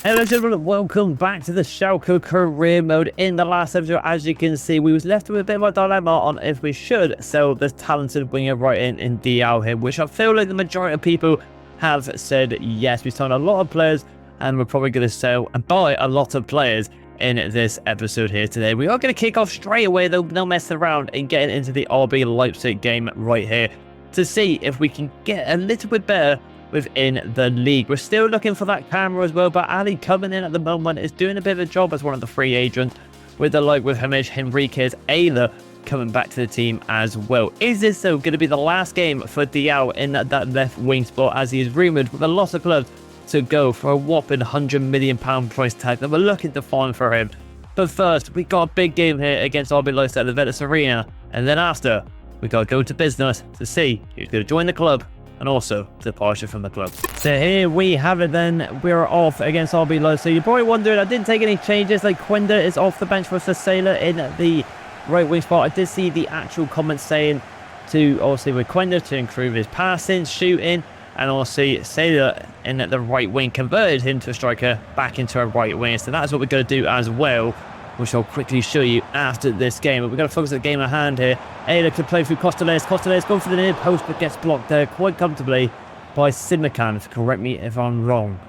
Hello gentlemen, welcome back to the Schalke career mode. In the last episode, as you can see, we was left with a bit of a dilemma on if we should sell this talented winger right in DL here, which I feel like the majority of people have said yes. We signed a lot of players and we're probably going to sell and buy a lot of players in this episode here today. We are going to kick off straight away though, no messing around, and getting into the RB Leipzig game right here to see if we can get a little bit better within the league. We're still looking for that camera as well, but Ali coming in at the moment is doing a bit of a job as one of the free agents, with the like with James Henriquez, Ayla coming back to the team as well. Is this though going to be the last game for Diao in that left wing spot, as he is rumoured with a lot of clubs to go for a whopping £100 million price tag that we're looking to find for him? But first, we got a big game here against RB Leipzig at the Vetus Arena, and then after, we got to go to business to see who's going to join the club and also departure from the club. So here we have it then. We're off against RB Leipzig. So you're probably wondering, I didn't take any changes. Like Quenda is off the bench for Sasela in the right wing spot. I did see the actual comments saying to obviously with Quenda to improve his passing, shooting, and also Sasela in the right wing converted him to a striker back into a right wing. So that's what we're going to do as well, which I'll quickly show you after this game. But we're going to focus on the game at hand here. Ayla could play through Costellet. Costellet's going for the near post, but gets blocked there quite comfortably by Simakan. Correct me if I'm wrong.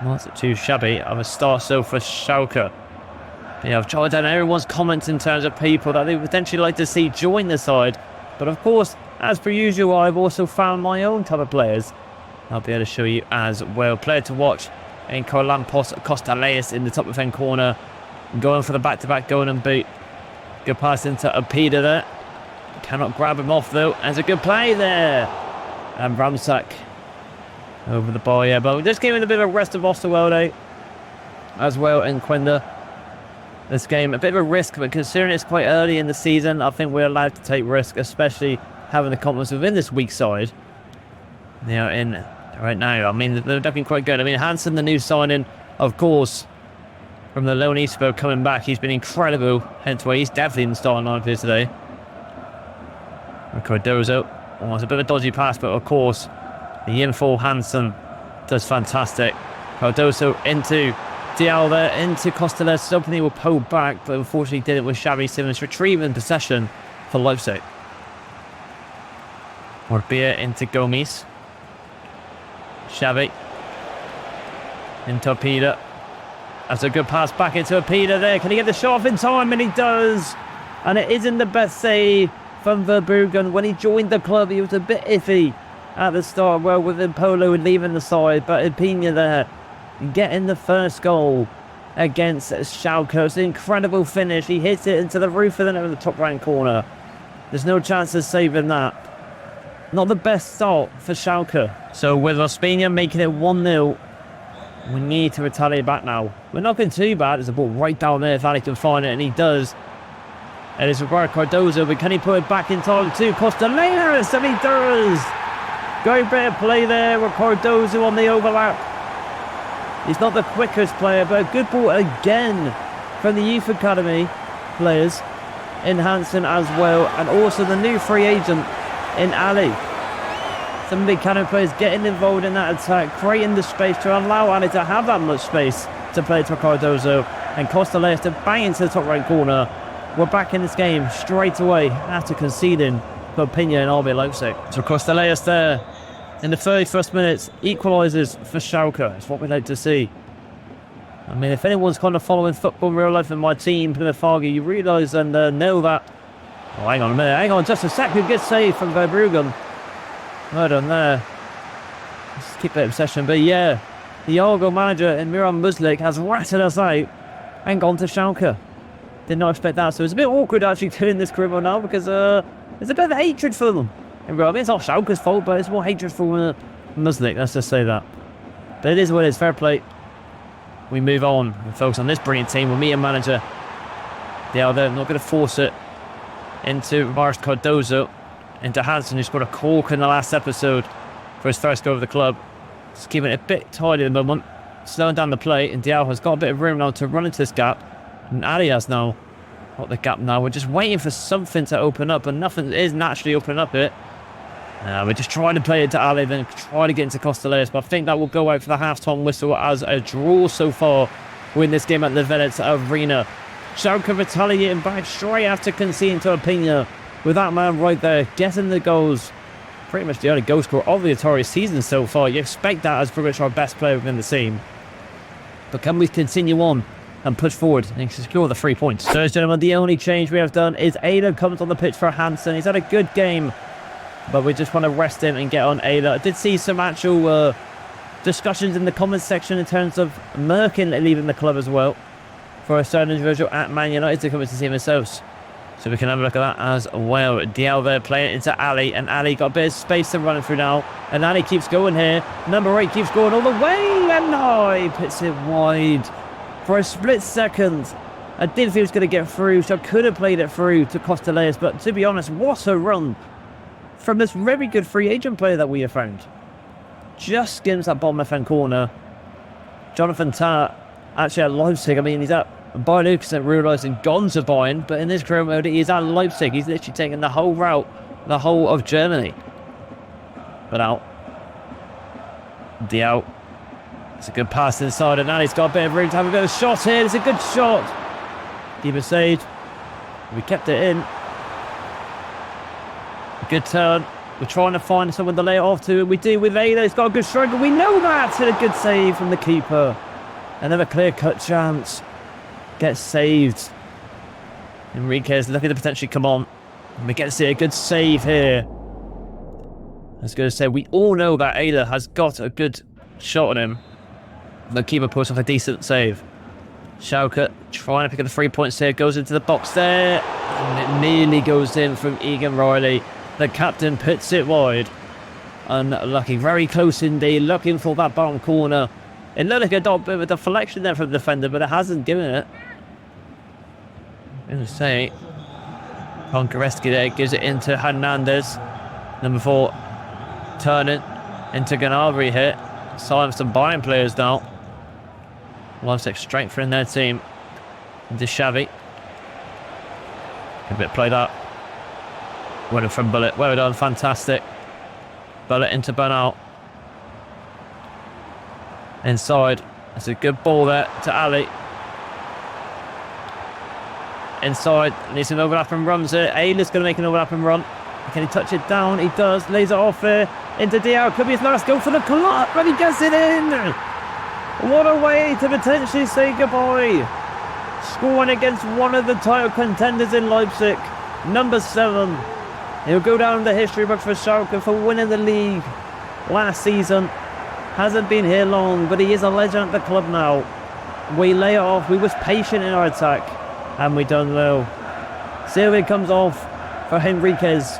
Not too shabby of a start so for Schalke. Yeah, I've jotted down everyone's comments in terms of people that they would potentially like to see join the side. But of course, as per usual, I've also found my own type of players I'll be able to show you as well. Player to watch in Colampos Costellet in the top left-hand corner. Going for the back-to-back golden boot. Good pass into Apida there. Cannot grab him off though. There's a good play there. And Ramsak over the bar, yeah. But we're just giving a bit of a rest of Osterwelde as well in Quenda. This game, a bit of a risk, but considering it's quite early in the season, I think we're allowed to take risk, especially having the confidence within this weak side. They are in right now. I mean, they're definitely quite good. I mean, Hansen, the new signing, of course, from the lone Eastburg coming back. He's been incredible, hence why he's definitely in the starting line here today. Cardozo. Oh, it's a bit of a dodgy pass, but of course, the info Hansen does fantastic. Cardozo into Dial there, into Costellet. Something he will pull back, but unfortunately did it with Xavi Simons retrieving possession for Leipzig. Morbia into Gomes. Xavi into Apida. That's a good pass back into Apida there. Can he get the shot off in time? And he does. And it isn't the best save from Verbruggen. When he joined the club, he was a bit iffy at the start. Well, with Polo leaving the side. But Pina there getting the first goal against Schalke. It's an incredible finish. He hits it into the roof of the net in the top right corner. There's no chance of saving that. Not the best start for Schalke. So with Ospina making it 1-0. We need to retaliate back now. We're not going too bad. There's a ball right down there if Ali can find it, and he does. And it's Roberto Cardozo, but can he put it back in time to Costellet? And he does. Great bit of play there with Cardozo on the overlap. He's not the quickest player, but a good ball again from the Youth Academy players in Hansen as well, and also the new free agent in Ali. Some big cannon players getting involved in that attack, creating the space to allow Ali to have that much space to play to Cardozo, and Costellet to bang into the top right corner. We're back in this game straight away after conceding for Pina and RB Leipzig. So Costellet there in the 31st minutes equalises for Schalke. It's what we like to see. I mean, if anyone's kind of following football in real life in my team, Plymouth Argyle, you realise and know that. Oh, hang on a minute, hang on just a second. Good save from Verbruggen. Well done there. Let's keep that obsession. But yeah, the Argo manager in Miran Muslik has ratted us out and gone to Schalke. Did not expect that. So it's a bit awkward actually doing this career mode now, because there's a bit of hatred for them. I mean, it's not Schalke's fault, but it's more hatred for Muslik. Let's just say that. But it is what it is. Fair play. We move on and focus on this brilliant team with me and manager. They're not going to force it into Mars Cardozo. Into Hansen, who scored a cork in the last episode for his first goal of the club. Just keeping it a bit tidy at the moment. Slowing down the play, and Diao has got a bit of room now to run into this gap. And Ali has now got the gap now. We're just waiting for something to open up, and nothing is naturally opening up it. We're just trying to play it to Ali, then try to get into Costaleas, but I think that will go out for the half-time whistle as a draw so far. Win this game at the Velets Arena. Schalke retaliating back straight after conceding to Pina with that man right there, getting the goals. Pretty much the only goal scorer of the Atari season so far. You expect that as pretty much our best player within the team. But can we continue on and push forward and secure the 3 points? So, gentlemen, the only change we have done is Ada comes on the pitch for Hansen. He's had a good game, but we just want to rest him and get on Ada. I did see some actual discussions in the comments section in terms of Merkin leaving the club as well for a certain individual at Man United to come into the team themselves. So we can have a look at that as well. Dial there playing into Ali, and Ali got a bit of space to run through now. And Ali keeps going here. Number 8 keeps going all the way, and no, he puts it wide. For a split second, I did think he was going to get through, so I could have played it through to Costaleas. But to be honest, what a run from this very good free agent player that we have found. Just skims that bottom left-hand corner. Jonathan Tah, actually at Leipzig. I mean, he's at Bayern Leverkusen, realising gone to Bayern, but in this career mode, he's at Leipzig. He's literally taking the whole route, the whole of Germany. But out. Diao. It's a good pass inside, and now he's got a bit of room to have a bit of a shot here. It's a good shot. Keeper saved. We kept it in. Good turn. We're trying to find someone to lay it off to, and we do with Ada. He's got a good strike, and we know that. And a good save from the keeper. Another clear-cut chance. Gets saved. Enriquez looking to potentially come on. And we get to see a good save here. I was going to say, we all know that Ada has got a good shot on him. The keeper puts off a decent save. Schalke trying to pick up the 3 points here. Goes into the box there. And it nearly goes in from Egan Riley. The captain puts it wide. Unlucky. Very close indeed. Looking for that bottom corner. It looked like a bit of a deflection there from the defender, but it hasn't given it. I'm going to say, Konkareski there gives it into Hernandez. Number 4, turning into Gnabry here. Signing some Bayern players now. Leipzig strengthening their team. Into Xavi. A bit played up. Winning from Bullet. Well done, fantastic. Bullet into Bernal. Inside. That's a good ball there to Ali. Inside. Needs an overlapping runs here. Ayla's going to make an overlapping run. Can he touch it down? He does. Lays it off here. Into Diao. Could be his last goal for the club. But he gets it in. What a way to potentially say goodbye. Scoring against one of the title contenders in Leipzig. Number 7. He'll go down in the history book for Schalke for winning the league last season. Hasn't been here long, but he is a legend at the club now. We lay it off. We was patient in our attack, and we done well. Silva comes off for Henriquez.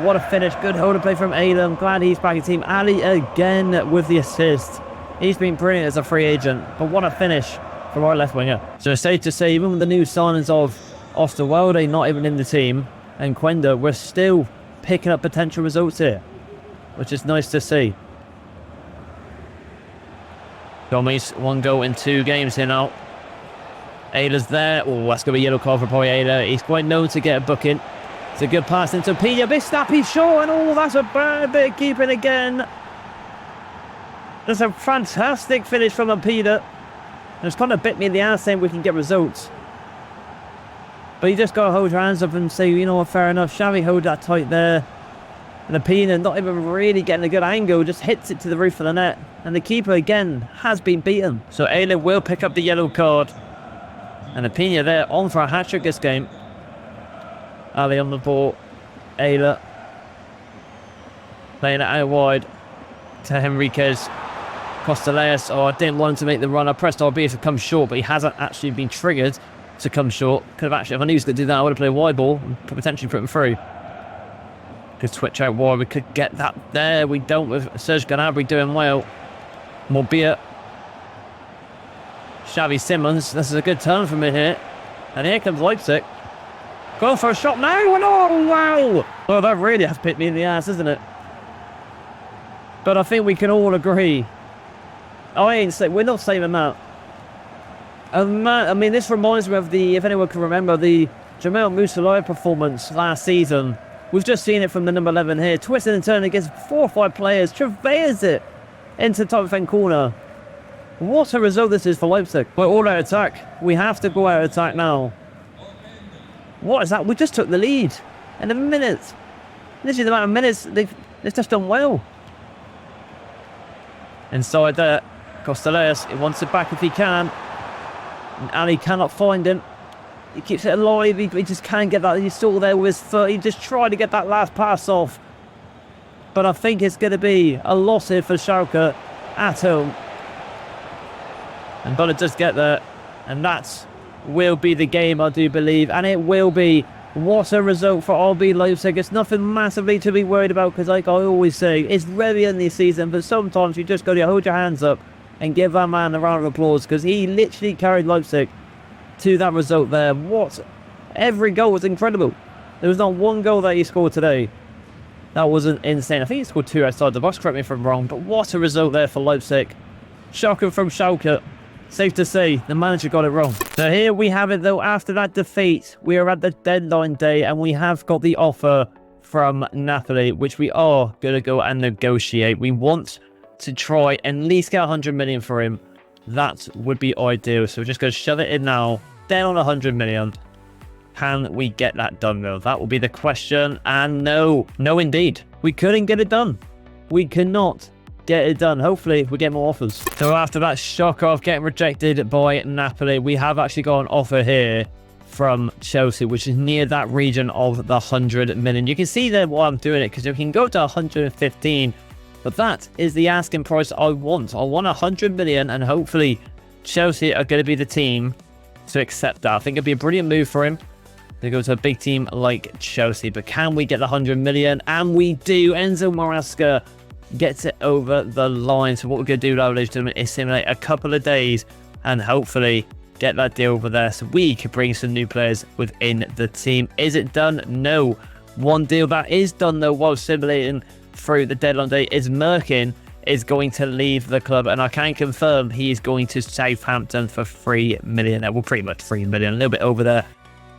What a finish. Good hold of play from Ada. I'm glad he's back in team. Ali again with the assist. He's been brilliant as a free agent, but what a finish from our left winger. So it's safe to say, even with the new signings of Osterwalde not even in the team, and Quenda, we're still picking up potential results here, which is nice to see. Gomes, 1 goal in 2 games here now. Ada's there. Oh, that's going to be a yellow card for probably Ada. He's quite known to get a booking. It's a good pass into Pina. Bit snappy short, and oh, that's a bad bit of keeping again. That's a fantastic finish from Pina. It's kind of bit me in the ass saying we can get results. But you just got to hold your hands up and say, you know what, fair enough. Xavi hold that tight there. And Pina not even really getting a good angle, just hits it to the roof of the net. And the keeper, again, has been beaten. So Ayla will pick up the yellow card. And Pina there on for a hat-trick this game. Ali on the ball. Ayla playing it out wide to Henriquez. Costaleas. Oh, I didn't want him to make the run. I pressed RB to come short, but he hasn't actually been triggered to come short. Could have actually, if I knew he was going to do that, I would have played a wide ball and potentially put him through. Good switch out wide. We could get that there. We don't with Serge Gnabry doing well. Morbia. Xavi Simons. This is a good turn from him here. And here comes Leipzig. Going for a shot now. And oh, wow. Well, that really has bit me in the ass, isn't it? But I think we can all agree. We're not saving that. I mean, this reminds me of the, if anyone can remember, the Jamal Musiala performance last season We've just seen it from the number 11 here. Twisting and turning against 4 or 5 players. Travails it into the top defense corner. What a result this is for Leipzig. We're all out of attack. We have to go out of attack now. What is that? We just took the lead in a minute. Literally the amount of minutes they've just done well. Inside there, Costellas, he wants it back if he can. And Ali cannot find him. He keeps it alive, he just can't get that. He's still there with his foot. He just tried to get that last pass off. But I think it's going to be a loss here for Schalke at home. And Buller does get there. And that will be the game, I do believe. And it will be. What a result for RB Leipzig. It's nothing massively to be worried about because, like I always say, it's very early in the season. But sometimes you just got to hold your hands up and give that man a round of applause because he literally carried Leipzig to that result there. What? Every goal was incredible. There was not one goal that he scored today that wasn't insane. I think he scored 2 outside the box, correct me if I'm wrong, but what a result there for Leipzig. Shocking from Schalke. Safe to say, the manager got it wrong. So here we have it though. After that defeat, we are at the deadline day and we have got the offer from Napoli, which we are going to go and negotiate. We want to try and at least get 100 million for him. That would be ideal. So we're just going to shove it in now. Down on 100 million. Can we get that done though? That will be the question. And no indeed. We couldn't get it done. We cannot get it done. Hopefully we get more offers. So after that shock of getting rejected by Napoli, we have actually got an offer here from Chelsea, which is near that region of the 100 million. You can see there why I'm doing it, because we can go to 115, but that is the asking price I want. I want 100 million, and hopefully Chelsea are going to be the team to accept that. I think it'd be a brilliant move for him to go to a big team like Chelsea. But can we get the 100 million? And we do. Enzo Maresca gets it over the line. So what we're going to do now, ladies and gentlemen, is simulate a couple of days and hopefully get that deal over there so we can bring some new players within the team. Is it done? No. One deal that is done though while simulating through the deadline day is Merkin is going to leave the club, and I can confirm he is going to Southampton for 3 million. Well, pretty much 3 million, a little bit over there.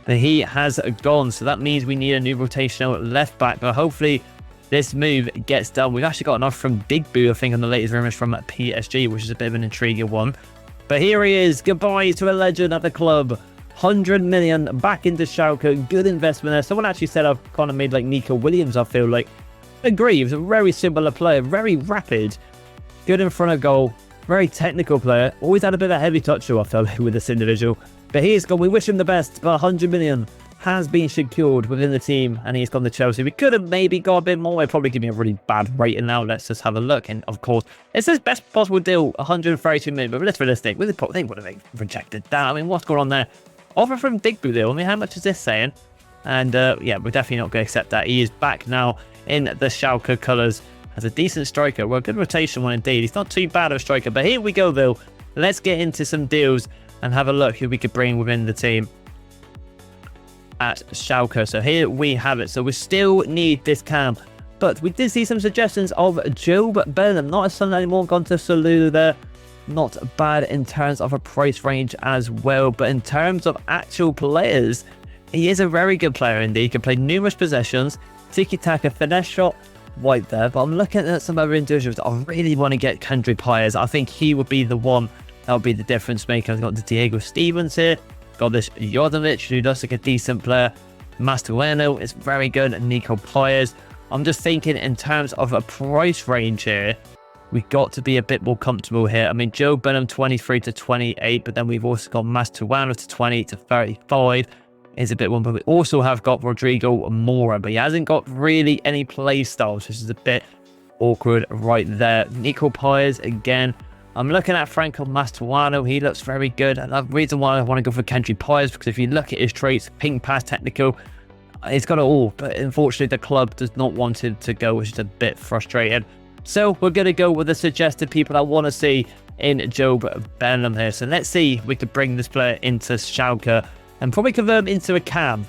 But he has gone, so that means we need a new rotational left back. But hopefully this move gets done. We've actually got an offer from Digbu, I think, on the latest rumours from PSG, which is a bit of an intriguing one. But here he is. Goodbye to a legend at the club. 100 million back into Schalke. Good investment there. Someone actually said I've kind of made like Nico Williams, I feel like. I agree. He was a very similar player. Very rapid. Good in front of goal. Very technical player. Always had a bit of a heavy touch, though, I felt like, with this individual. But he's gone. We wish him the best. But 100 million has been secured within the team, and he's gone to Chelsea. We could have maybe got a bit more. It'd probably give me a really bad rating now. Let's just have a look. And of course, it says best possible deal, 132 million. But let's be realistic. They would have rejected that. I mean, what's going on there? Offer from Digbu deal. I mean, how much is this saying? And yeah, we're definitely not going to accept that. He is back now in the Schalke colours as a decent striker. Well, good rotation one indeed. He's not too bad of a striker. But here we go, though. Let's get into some deals and have a look who we could bring within the team at Schalke. So here we have it. So we still need this cam, but we did see some suggestions of Job Bellingham, not as son anymore, gone to Salulu there. Not bad in terms of a price range as well, but in terms of actual players, he is a very good player indeed. He can play numerous possessions, tiki-taka, finesse shot, right there. But I'm looking at some other individuals. I really want to get Kendrick Pires. I think he would be the one that would be the difference maker. I've got the Diego Stevens here. Got this Jordanovic, who does like a decent player. Mastueno is very good. Nico Pires. I'm just thinking in terms of a price range here, we've got to be a bit more comfortable here. I mean, Joe Benham 23 to 28, but then we've also got Mastueno to 20 to 35 is a bit one. But we also have got Rodrigo Mora, but he hasn't got really any play styles, which is a bit awkward right there. Nico Pires again. I'm looking at Franco Mastuano. He looks very good. And the reason why I want to go for Kendrick Pires, because if you look at his traits, ping, pass, technical, he's got it all. But unfortunately, the club does not want him to go, which is a bit frustrating. So we're going to go with the suggested people I want to see in Job Bellingham here. So let's see if we could bring this player into Schalke and probably convert him into a cam.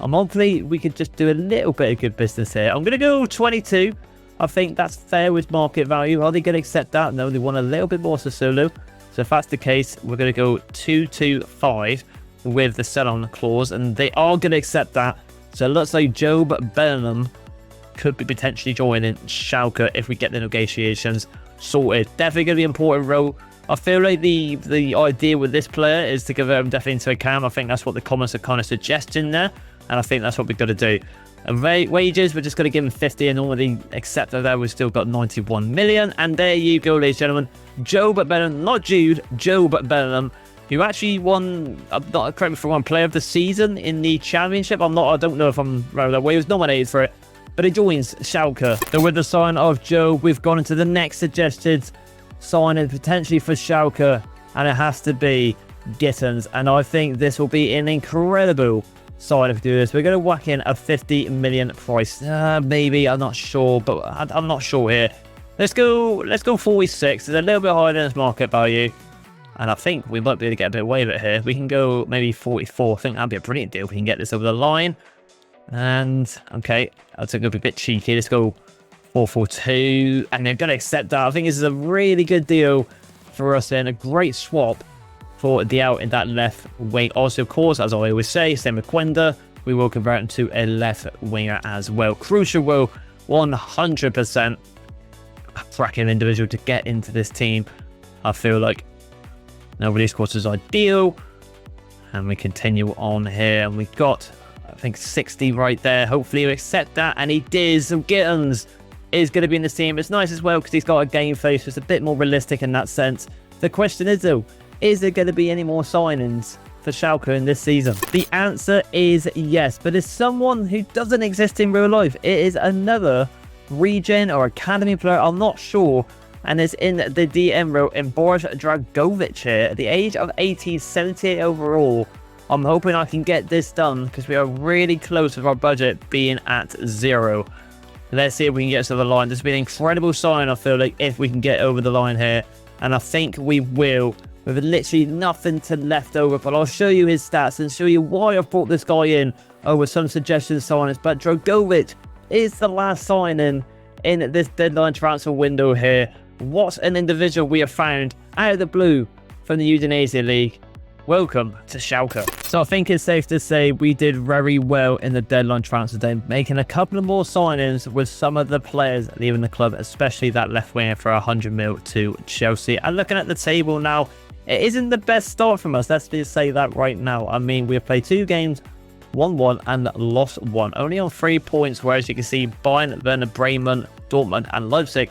And hopefully we could just do a little bit of good business here. I'm going to go 22. I think that's fair with market value. Are they going to accept that? No, they want a little bit more Sassuolo. So if that's the case, we're going to go 225 with the sell-on clause. And they are going to accept that. So it looks like Job Bellingham could be potentially joining Schalke if we get the negotiations sorted. Definitely going to be an important role. I feel like the idea with this player is to convert him definitely into a cam. I think that's what the comments are kind of suggesting there, and I think that's what we've got to do. And wages, we're just going to give him 50 and normally accept that there. We've still got 91 million. And there you go, ladies and gentlemen. Job Bellingham, not Jude, Job Bellingham, who actually won, not correct me for one, player of the season in the championship. I don't know if I'm right with that way. He was nominated for it, but he joins Schalke. So with the sign of Job, we've gone into the next suggested signing potentially for Schalke, and it has to be Gittins. And I think this will be an incredible sign if we do this. We're going to whack in a 50 million price. Maybe, I'm not sure, but I'm not sure here. Let's go 46. It's a little bit higher than its market value, and I think we might be able to get a bit away with it here. We can go maybe 44. I think that'd be a brilliant deal if we can get this over the line. And okay, I think it'll be a bit cheeky. Let's go 442, and they're going to accept that. I think this is a really good deal for us and a great swap for the out in that left wing. Also, of course, as I always say, same with Quenda, we will convert him to a left winger as well. Crucial role, 100%. Cracking individual to get into this team. I feel like nobody scores is ideal. And we continue on here, and we've got, I think, 60 right there. Hopefully you accept that, and he did. So Gittins is going to be in this team. It's nice as well because he's got a game face that's a bit more realistic in that sense. The question is though, is there going to be any more signings for Schalke in this season? The answer is yes, but it's someone who doesn't exist in real life. It is another regen or academy player, I'm not sure, and it's in the DM row in Boris Dragovic here at the age of 18, 78 overall. I'm hoping I can get this done because we are really close with our budget being at 0. Let's see if we can get us over the line. This will be an incredible sign, I feel like, if we can get over the line here, and I think we will, with literally nothing to left over. But I'll show you his stats and show you why I've brought this guy in over some suggestions signings. But Dragovic is the last signing in this deadline transfer window here. What an individual we have found out of the blue from the Udinese League. Welcome to Schalke. So I think it's safe to say we did very well in the deadline transfer day, making a couple of more signings with some of the players leaving the club, especially that left winger for 100 mil to Chelsea. And looking at the table now, it isn't the best start from us. Let's just say that right now. I mean, we've played 2 games, won 1 and lost 1. Only on 3 points, whereas you can see Bayern, Werder Bremen, Dortmund and Leipzig,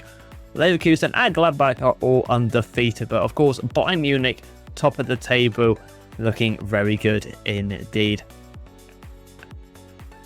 Leverkusen and Gladbach are all undefeated. But of course, Bayern Munich, top of the table, looking very good indeed.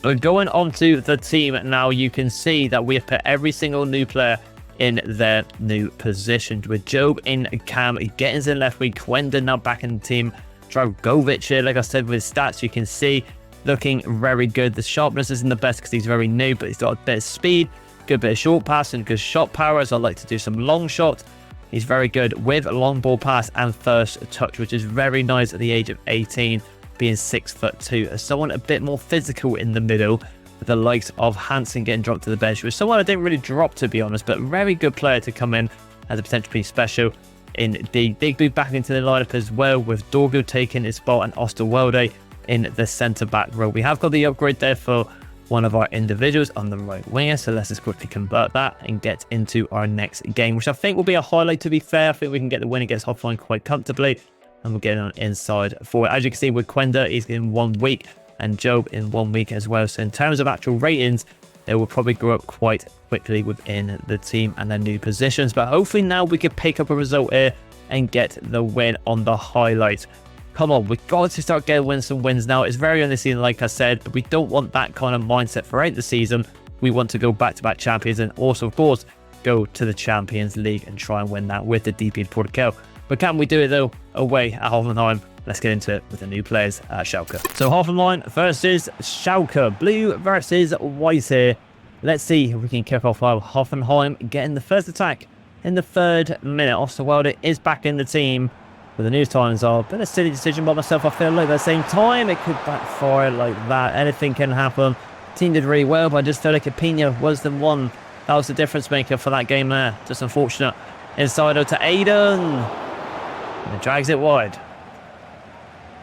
But going on to the team now, you can see that we have put every single new player in their new positions, with Job in cam, Gittins in left wing, Quenda now back in the team, Dragovic here, like I said, with stats you can see looking very good. The sharpness isn't the best because he's very new, but he's got a bit of speed, good bit of short pass and good shot power, as I like to do some long shots. He's very good with long ball pass and first touch, which is very nice at the age of 18, being 6'2", as someone a bit more physical in the middle, with the likes of Hansen getting dropped to the bench, which is someone I didn't really drop, to be honest, but very good player to come in as a potential piece special. Indeed, Digby back into the lineup as well, with Dorgo taking his spot and Osterwelde in the centre-back role. We have got the upgrade there for one of our individuals on the right winger, so let's just quickly convert that and get into our next game, which I think will be a highlight. To be fair, I think we can get the win against Hoffenheim quite comfortably, and we're getting on inside forward. As you can see with Quenda, he's in 1 week, and Job in 1 week as well. So in terms of actual ratings, they will probably grow up quite quickly within the team and their new positions. But hopefully now we can pick up a result here and get the win on the highlight. Come on, we've got to start getting some wins now. It's very early season, like I said, but we don't want that kind of mindset throughout the season. We want to go back-to-back champions and also, of course, go to the Champions League and try and win that with the DP Portugal. But can we do it, though, away at Hoffenheim? Let's get into it with the new players at Schalke. So Hoffenheim versus Schalke. Blue versus white here. Let's see if we can kick off while Hoffenheim getting the first attack in the 3rd minute. Osterwelde is back in the team. But the news times are a bit of a silly decision by myself. I feel like at the same time, it could backfire like that. Anything can happen. Team did really well, but I just felt like Apina was the one that was the difference maker for that game there. Just unfortunate. Inside out to Aiden. And it drags it wide.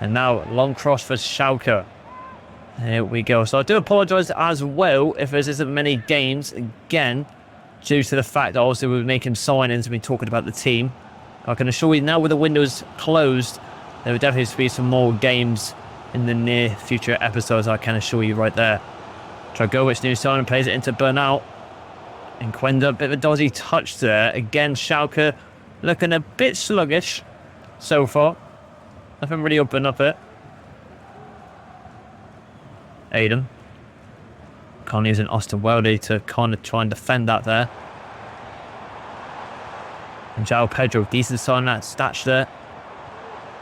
And now long cross for Schalke. There we go. So I do apologise as well if there isn't many games again, due to the fact that obviously we're making signings and we're talking about the team. I can assure you now with the windows closed, there will definitely be some more games in the near future episodes, I can assure you right there. Dragovic, new signing, plays it into Burnout. And Quenda, a bit of a dodgy touch there. Again, Schalke looking a bit sluggish so far. Nothing really open up it. Aiden. Can't use an Osterwelde to kind of try and defend that there. And João Pedro, decent sign that statch there.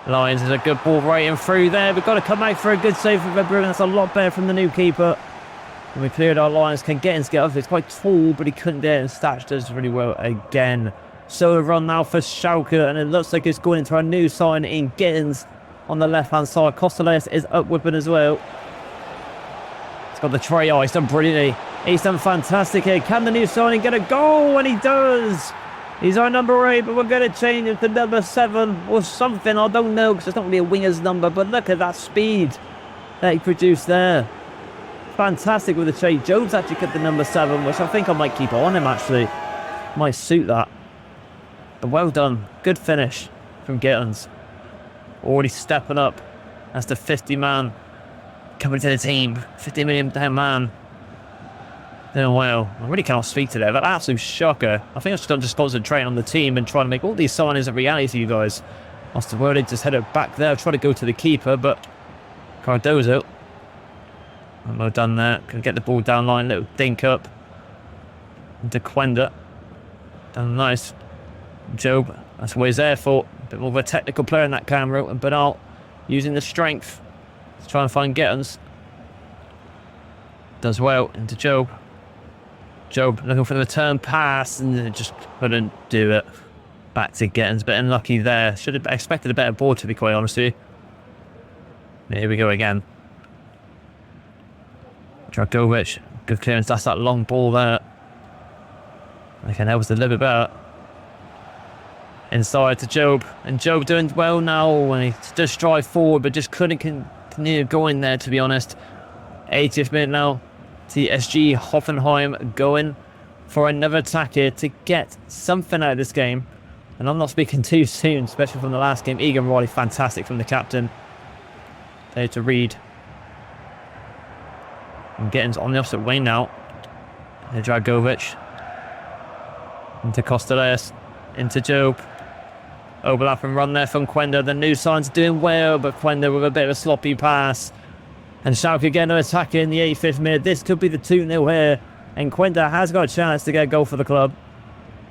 Lions is a good ball right in through there. We've got to come back for a good save from Red Bruin. That's a lot better from the new keeper. And we cleared our lines. Can get up. It's quite tall, but he couldn't get it. And Statch does really well again. So a run now for Schalke. And it looks like it's going into our new sign in Gittins on the left-hand side. Costales is up whipping as well. He's got the tray. Oh, he's done brilliantly. He's done fantastic here. Can the new signing get a goal? And he does. He's our number 8, but we're going to change him to number 7 or something. I don't know, because it's not really a winger's number. But look at that speed that he produced there. Fantastic with the trade. Job's actually got the number 7, which I think I might keep on him, actually. Might suit that. But well done. Good finish from Gittins. Already stepping up. That's the 50-man coming to the team. 50 million down man. Doing well. I really cannot speak today. That absolute shocker. I think I should just concentrate on the team and try to make all these signings a reality for you guys. Osterwelde just headed back there. Try to go to the keeper, but Cardozo. Well done there. Can get the ball down line. Little dink up. Into Quenda. Done nice. Job. That's what he's there for. A bit more of a technical player in that camera. And Bernal using the strength to try and find Gittins. Does well into Job. Job looking for the return pass and just couldn't do it. Back to Gittins, but unlucky there. Should have expected a better ball, to be quite honest with you. Here we go again. Dragovic, good clearance. That's that long ball there. Okay, that was a little bit better. Inside to Job, and Job doing well now. And he does strive forward, but just couldn't continue going there, to be honest. 80th minute now. TSG Hoffenheim going for another attack here to get something out of this game. And I'm not speaking too soon, especially from the last game. Egan Riley, fantastic from the captain. There to Reed. And Gittins on the opposite wing now. And Dragovic. Into Costales. Into Job. Overlap and run there from Quenda. The new sign's doing well, but Quenda with a bit of a sloppy pass. And Schalke again attacking in the 85th minute. This could be the 2-0 here. And Quenda has got a chance to get a goal for the club.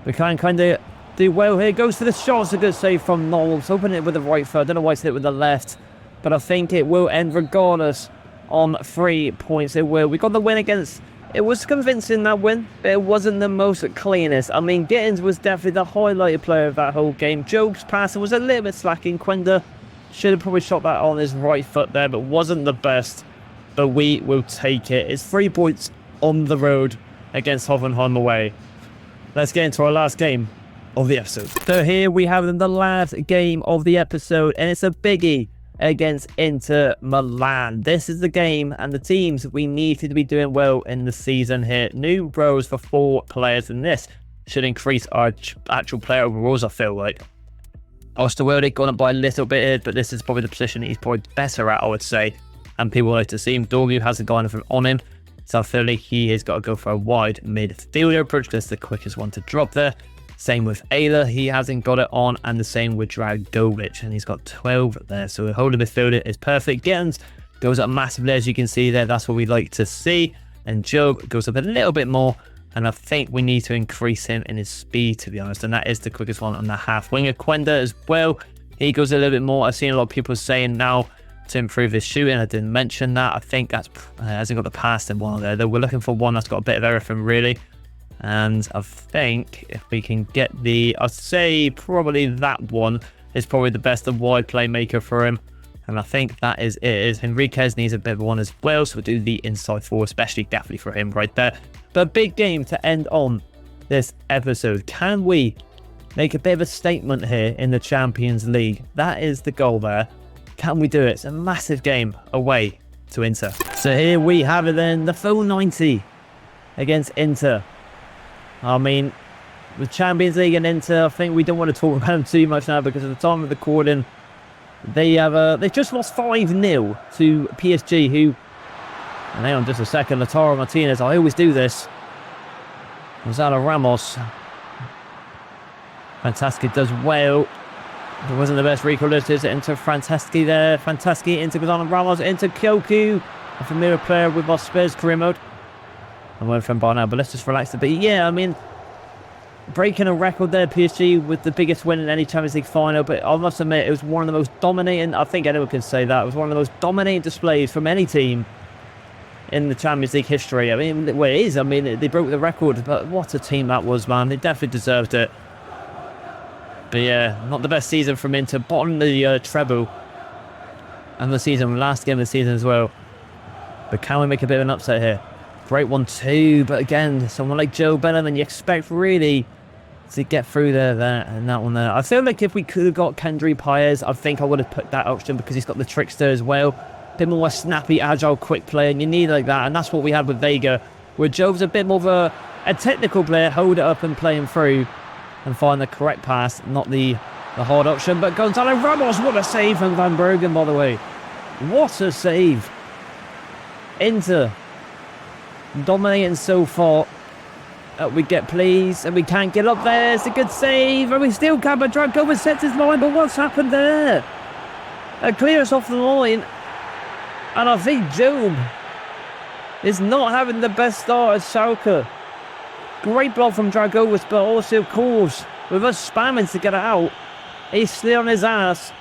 We can kind of do well here. Goes for the shot. It's a good save from Knowles. Opening it with the right foot. I don't know why it's hit with the left. But I think it will end regardless on 3 points. It will. We got the win against... It was convincing, that win. But it wasn't the most cleanest. I mean, Gittins was definitely the highlighted player of that whole game. Job's passing was a little bit slacking. Quenda should have probably shot that on his right foot there, but wasn't the best. But we will take it. It's 3 points on the road against Hoffenheim away. Let's get into our last game of the episode. So here we have the last game of the episode, and it's a biggie against Inter Milan. This is the game and the teams we need to be doing well in the season here. New rows for 4 players, and this should increase our actual player overalls, I feel like. Osterwelde gone up by a little bit here, but this is probably the position he's probably better at, I would say. And people like to see him. Dorgu hasn't got anything on him. So I feel like he has got to go for a wide midfielder approach because it's the quickest one to drop there. Same with Ayla, he hasn't got it on. And the same with Dragovic, and he's got 12 there. So the holding midfielder is perfect. Gittins goes up massively, as you can see there. That's what we like to see. And Job goes up a little bit more. And I think we need to increase him in his speed, to be honest. And that is the quickest one on the half. Winger Quenda as well. He goes a little bit more. I've seen a lot of people saying now to improve his shooting. I didn't mention that. I think that's hasn't got the pass in one there. We're looking for one that's got a bit of everything, really. And I think if we can get the... I'd say probably that one is probably the best of wide playmaker for him. And I think that is it. Henriquez needs a bit of one as well. So we'll do the inside forward, especially definitely for him right there. But big game to end on this episode. Can we make a bit of a statement here in the Champions League? That is the goal there. Can we do it? It's a massive game away to Inter. So here we have it then, the full 90 against Inter. I mean, with Champions League and Inter, I think we don't want to talk about them too much now because at the time of recording, they just lost 5-0 to PSG, who, and hang on just a second, Lautaro Martinez, I always do this. Gonzalo Ramos. Fantastic does well. It wasn't the best recall list, is it? Into Fantastic there. Fantastic into Gonzalo Ramos, into Kyoku. A familiar player with our Spurs career mode. I went from by now, but let's just relax a bit. Yeah, I mean, breaking a record there, PSG, with the biggest win in any Champions League final. But I must admit, it was one of the most dominating, I think anyone can say that, it was one of the most dominating displays from any team in the Champions League history. I mean, well, it is. I mean, they broke the record, but what a team that was, man. They definitely deserved it. But yeah, not the best season from Inter. Bottom the treble. And the season, last game of the season as well. But can we make a bit of an upset here? Great one too, but again, someone like Joe Bellingham, you expect really to get through there and that one there. I feel like if we could have got Kendry Paez, I think I would have put that option because he's got the trickster as well. A bit more snappy, agile, quick play, and you need like that, and that's what we had with Vega, where Joe's a bit more of a technical player, hold it up and play him through and find the correct pass, not the hard option. But Gonzalo Ramos, what a save from Van Bergen, by the way. What a save. Inter dominating so far. We get pleased and we can't get up there. It's a good save and we still can't, but Dragovic sets his line. But what's happened there? It clears off the line, and I think Job is not having the best start at Schalke. Great block from Dragovic, but also, of course, with us spamming to get it out, he's still on his ass.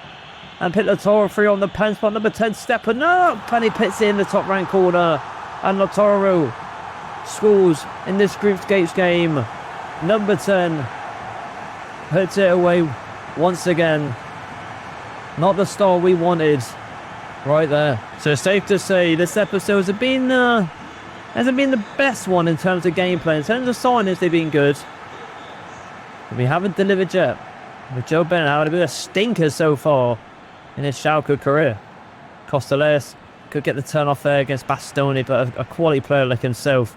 And put Lautaro free on the pen spot. Number 10 stepping up, and he pits it in the top right corner. And Lautaro scores in this group stage game. Number 10 puts it away once again. Not the star we wanted right there. So it's safe to say this episode hasn't been the best one in terms of gameplay. In terms of signings, they've been good. But we haven't delivered yet. With Joe Bellingham, a bit of a stinker so far in his Schalke career. Costellas could get the turn off there against Bastoni, but a quality player like himself,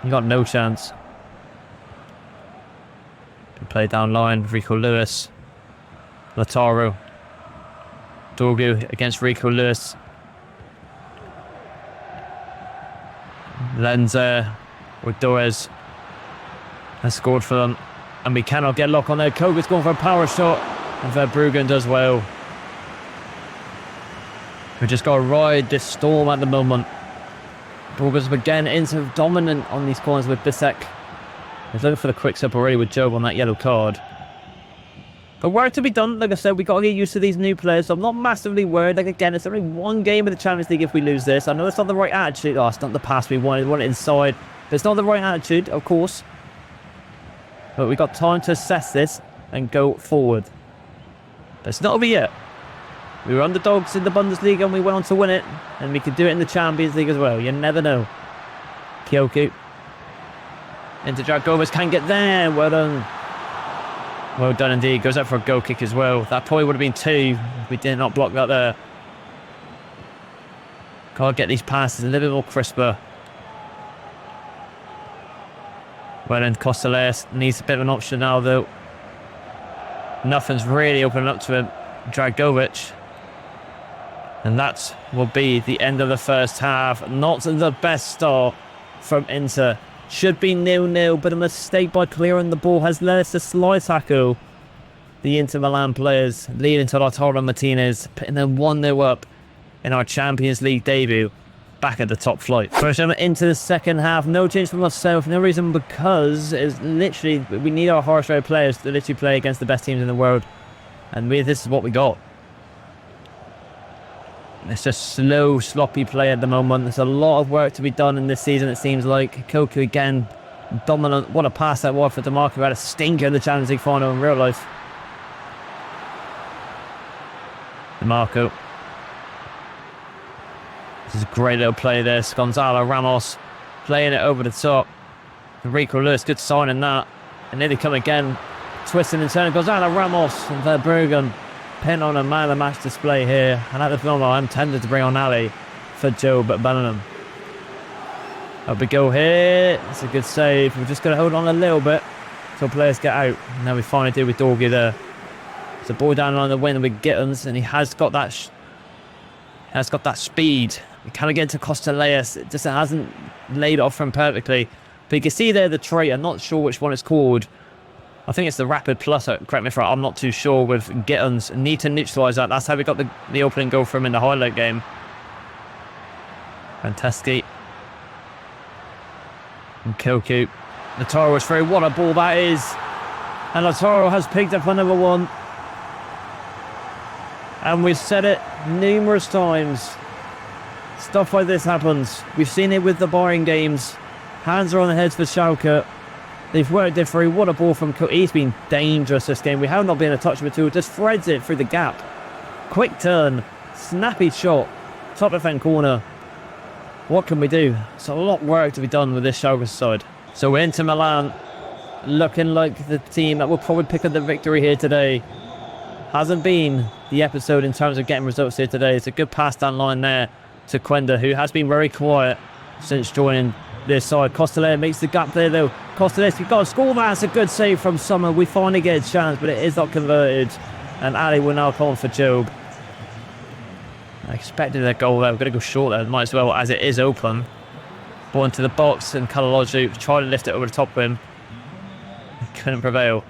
he got no chance. Play down line, Rico Lewis, Lautaro, Dorgu against Rico Lewis. Lenza with Torres has scored for them, and we cannot get lock on there. Koga's going for a power shot, and Verbruggen does well. We just got to ride this storm at the moment. Borges again into dominant on these corners with Bisek. He's looking for the quick step already with Job on that yellow card. But work to be done. Like I said, we got to get used to these new players, so I'm not massively worried. Like again, it's only one game of the Champions League if we lose this. I know it's not the right attitude. Oh, it's not the pass we wanted. We want it inside. But it's not the right attitude, of course. But we got time to assess this and go forward. But it's not over yet. We were underdogs in the Bundesliga and we went on to win it. And we could do it in the Champions League as well. You never know. Kyoku. Into Dragovic, can't get there. Well done. Well done indeed. Goes up for a goal kick as well. That probably would have been 2 if we did not block that there. Gotta get these passes a little bit more crisper. Well then, Costellas needs a bit of an option now though. Nothing's really opening up to him. Dragovic. And that will be the end of the first half. Not the best start from Inter. Should be 0-0, but a mistake by clearing the ball has led us to slide tackle the Inter Milan players, leading to Lautaro Martinez, putting them 1-0 up in our Champions League debut, back at the top flight. First time into the second half, no change for myself, no reason because it's literally, we need our horse ride players to literally play against the best teams in the world, and this is what we got. It's just slow, sloppy play at the moment. There's a lot of work to be done in this season, it seems like. Koku again, dominant. What a pass that was for DeMarco. Had a stinker in the Champions League final in real life. DeMarco. This is a great little play there. Gonzalo Ramos playing it over the top. Rico Lewis, good sign in that. And nearly come again. Twisting and turning. Gonzalo Ramos and Verbruggen. Pin on a man of the match display here, and at the moment I'm tempted to bring on Ali. for Joe Bellingham. Up we go here. It's a good save. We're just going to hold on a little bit until players get out. And now we finally do with Dorgy there. It's a ball down on the wing with Gittins, and he has got that speed. He kind of get to Costaleas. It just hasn't laid off from perfectly. But you can see there the trait. I'm not sure which one it's called. I think it's the Rapid Plus. Correct me if I'm not too sure with Gittins. Need to neutralise that. That's how we got the opening goal for him in the highlight game. Fantastic. And Kilcoop. Lautaro is through. What a ball that is. And Lautaro has picked up another one. And we've said it numerous times. Stuff like this happens. We've seen it with the Bayern games. Hands are on the heads for Schalke. They've worked it through. What a ball from Cook. He's been dangerous this game. We have not been in touch with him at all. Just threads it through the gap. Quick turn. Snappy shot. Top left hand corner. What can we do? It's a lot of work to be done with this Schalke side. So we're into Milan. Looking like the team that will probably pick up the victory here today. Hasn't been the episode in terms of getting results here today. It's a good pass down line there to Quenda, who has been very quiet since joining this side. Costaleas makes the gap there though. Costaleas, you've got to score that. That's a good save from Summer. We finally get a chance, but it is not converted. And Ali will now call for Job. I expected a goal there. We're going to go short there. Might as well, as it is open. Ball into the box, and Kalaloju tried to lift it over the top of him. Couldn't prevail.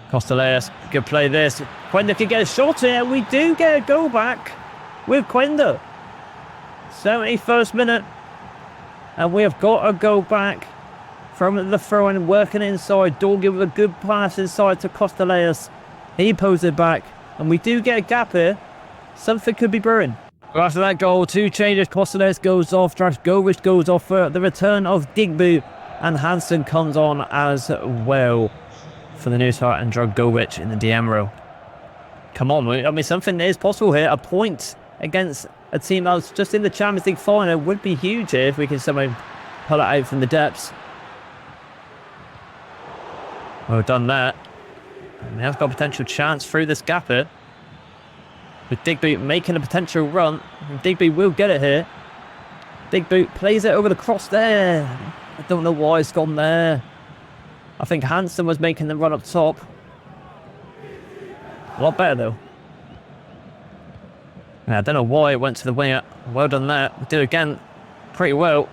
Costaleas could play this. Quenda can get a shot here. We do get a goal back with Quenda. 71st minute. And we have got a goal back from the throw-in, working inside. Dorgy with a good pass inside to Costaleas. He pulls it back. And we do get a gap here. Something could be brewing. After that goal, two changes. Costaleas goes off. Dragovic goes off for the return of Digbu. And Hansen comes on as well for the new start, and Dragovic in the DM row. Come on, I mean, something is possible here. A point against a team that was just in the Champions League final would be huge here if we can somehow pull it out from the depths. Well done there. And we have got a potential chance through this gap here. With Digby making a potential run. And Digby will get it here. Digby plays it over the cross there. I don't know why it's gone there. I think Hansen was making the run up top. A lot better though. Yeah, I don't know why it went to the winger. Well done there. We did it again pretty well.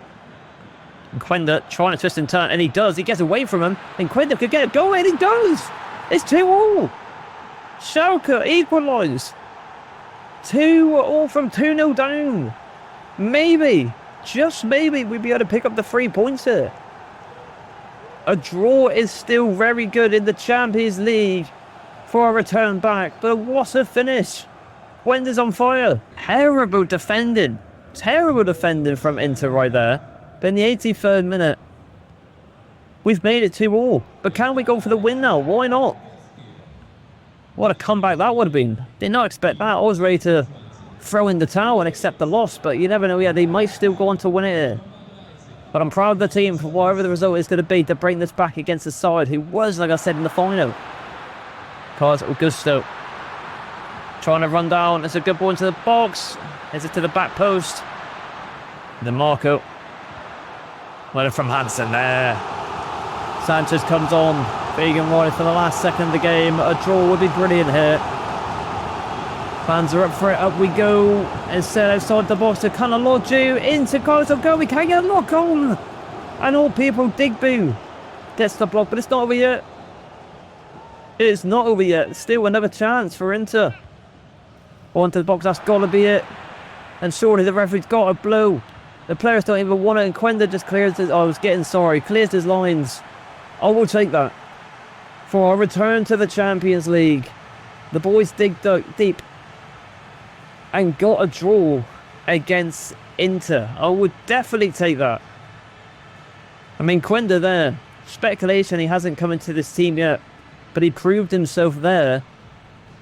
And Quenda trying to twist and turn, and he does. He gets away from him, and Quenda could get a goal, and he does. It's 2-2. Schalke equalise. 2-2 from 2-0 down. Maybe, just maybe, we'd be able to pick up the 3 points here. A draw is still very good in the Champions League for a return back. But what a finish. Wendy's on fire. Terrible defending. Terrible defending from Inter right there. But in the 83rd minute, we've made it 2-2. But can we go for the win now? Why not? What a comeback that would have been. Did not expect that. I was ready to throw in the towel and accept the loss. But you never know. Yeah, they might still go on to win it here. But I'm proud of the team for whatever the result is going to be to bring this back against the side who was, like I said, in the final. Carlos Augusto trying to run down. It's a good ball into the box. Is it to the back post? Then Marco. Well, from Hansen there. Sanchez comes on. Vegan right for the last second of the game. A draw would be brilliant here. Fans are up for it. Up we go. Instead, outside the box to Kalaloju. Into Carlos Augusto. We can't get a lock on. And all people, Digbu gets the block, but it's not over yet. It is not over yet. Still another chance for Inter. Onto the box, that's got to be it. And surely the referee's got to blow. The players don't even want it, and Quenda just clears his... Oh, I was getting sorry. Clears his lines. I will take that. For our return to the Champions League. The boys dig deep. And got a draw against Inter. I would definitely take that. I mean, Quenda there. Speculation, he hasn't come into this team yet. But he proved himself there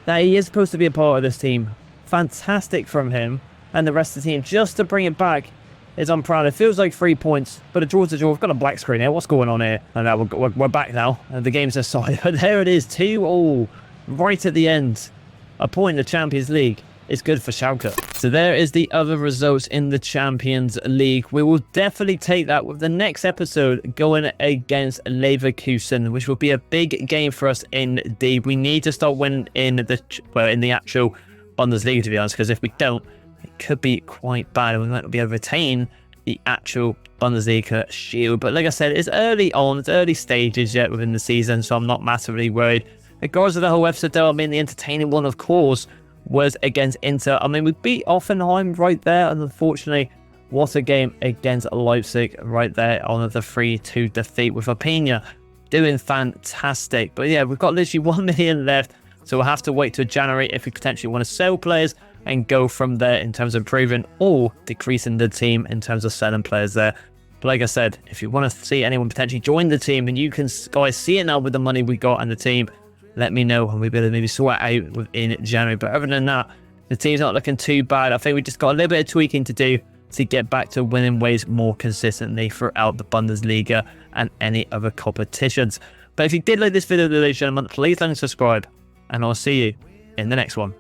that he is supposed to be a part of this team. Fantastic from him and the rest of the team. Just to bring it back is I'm proud. It feels like 3 points, but a draw's a draw. We've got a black screen here. What's going on here? And now we're back now. And the game's aside. But there it is, 2-2. Right at the end. A point in the Champions League. is good for Schalke. So there is the other results in the Champions League. We will definitely take that with the next episode going against Leverkusen, which will be a big game for us indeed. We need to start winning in the actual Bundesliga, to be honest, because if we don't, it could be quite bad. We might not be able to retain the actual Bundesliga shield. But like I said, it's early on, it's early stages yet within the season, so I'm not massively worried. Regardless of the whole episode though, I mean, the entertaining one, of course, was against Inter. I mean, we beat Offenheim right there, and unfortunately, what a game against Leipzig right there on the 3-2 defeat with Opina doing fantastic. But yeah, we've got literally 1 million left, so we'll have to wait till January if we potentially want to sell players and go from there in terms of improving or decreasing the team in terms of selling players there. But like I said, if you want to see anyone potentially join the team and you can guys see it now with the money we got and the team, let me know and we'll be able to maybe sort it out within January. But other than that, the team's not looking too bad. I think we just got a little bit of tweaking to do to get back to winning ways more consistently throughout the Bundesliga and any other competitions. But if you did like this video, ladies and gentlemen, please like and subscribe, and I'll see you in the next one.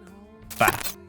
Bye.